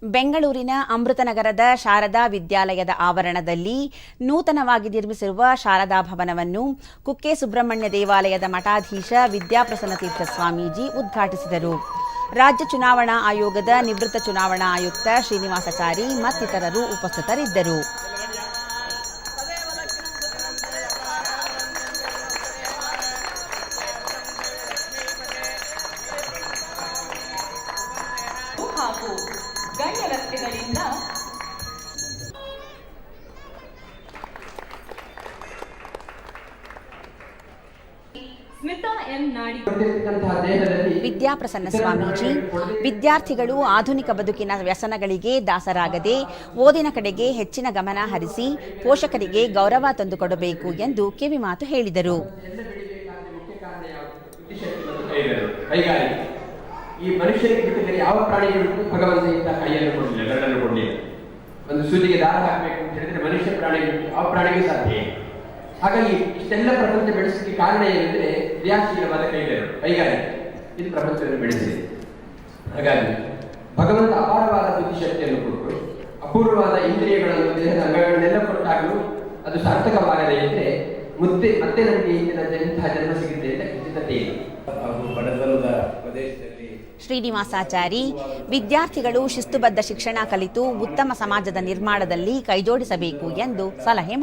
ಬೆಂಗಳೂರಿನ ಅಮೃತನಗರದ ಶಾರದಾ ವಿದ್ಯಾಲಯದ ಆವರಣದಲ್ಲಿ ನೂತನವಾಗಿ ನಿರ್ಮಿಸಿರುವ ಶಾರದಾ ಭವನವನ್ನು ಕುಕ್ಕೆ ಸುಬ್ರಹ್ಮಣ್ಯ ದೇವಾಲಯದ ಮಠಾಧೀಶ ವಿದ್ಯಾಪ್ರಸನ್ನ ತೀರ್ಥ ಸ್ವಾಮೀಜಿ ಉದ್ಘಾಟಿಸಿದರು. ರಾಜ್ಯ ಚುನಾವಣಾ ಆಯೋಗದ ನಿವೃತ್ತ ಚುನಾವಣಾ ಆಯುಕ್ತ ಶ್ರೀನಿವಾಸಾಚಾರಿ ಮತ್ತಿತರರು ಉಪಸ್ಥಿತರಿದ್ದರು. ಗಣ್ಯ ವ್ಯಕ್ತಿಗಳಿಂದ ವಿದ್ಯಾಪ್ರಸನ್ನ ಸ್ವಾಮೀಜಿ ವಿದ್ಯಾರ್ಥಿಗಳು ಆಧುನಿಕ ಬದುಕಿನ ವ್ಯಸನಗಳಿಗೆ ದಾಸರಾಗದೆ ಓದಿನ ಕಡೆಗೆ ಹೆಚ್ಚಿನ ಗಮನ ಹರಿಸಿ ಪೋಷಕರಿಗೆ ಗೌರವ ತಂದುಕೊಡಬೇಕು ಎಂದು ಕಿವಿಮಾತು ಹೇಳಿದರು. ಈ ಮನುಷ್ಯನಿಗೆ ಬಿಟ್ಟಿದ್ದರೆ ಯಾವ ಪ್ರಾಣಿಗಳಿಗೂ ಭಗವಂತ ಇಂಥ ಕೈಯನ್ನು ಕೊಡಲಿಲ್ಲ, ಬೆರಳನ್ನು ಕೊಡಲಿಲ್ಲ. ಒಂದು ಸೂಜಿಗೆ ದಾರ ಹಾಕಬೇಕು ಅಂತ ಹೇಳಿದ್ರೆ ಮನುಷ್ಯ ಪ್ರಾಣಿಗಳು ಯಾವ ಪ್ರಾಣಿಗೂ ಸಾಧ್ಯ. ಹಾಗಾಗಿ ಇಷ್ಟೆಲ್ಲ ಪ್ರಪಂಚ ಬೆಳೆಸಲಿಕ್ಕೆ ಕಾರಣ ಏನೆಂದರೆ ಕ್ರಿಯಾಶೀಲವಾದ ಕೈಗಾರಿಕೆ ಇದು ಪ್ರಪಂಚವನ್ನು ಬೆಳೆಸಿದೆ. ಹಾಗಾಗಿ ಭಗವಂತ ಅಪಾರವಾದ ಬುದ್ಧಿಶಕ್ತಿಯನ್ನು ಕೊಟ್ಟು ಅಪೂರ್ವವಾದ ಇಂದ್ರಿಯಗಳನ್ನು ದೇಹದ ಅಂಗಗಳನ್ನೆಲ್ಲ ಕೊಟ್ಟಾಗಲೂ ಅದು ಸಾರ್ಥಕವಾಗದೇ ಇದ್ದರೆ ಮತ್ತೆ ನಮಗೆ ಇಂತಹ ಜನ್ಮ ಸಿಗುತ್ತೆ ಅಂತ ಖಚಿತತೆ ಇಲ್ಲ. ಶ್ರೀನಿವಾಸಾಚಾರಿ ವಿದ್ಯಾರ್ಥಿಗಳು ಶಿಸ್ತುಬದ್ಧ ಶಿಕ್ಷಣ ಕಲಿತು ಉತ್ತಮ ಸಮಾಜದ ನಿರ್ಮಾಣದಲ್ಲಿ ಕೈಜೋಡಿಸಬೇಕು ಎಂದು ಸಲಹೆ ಮಾಡಿದರು.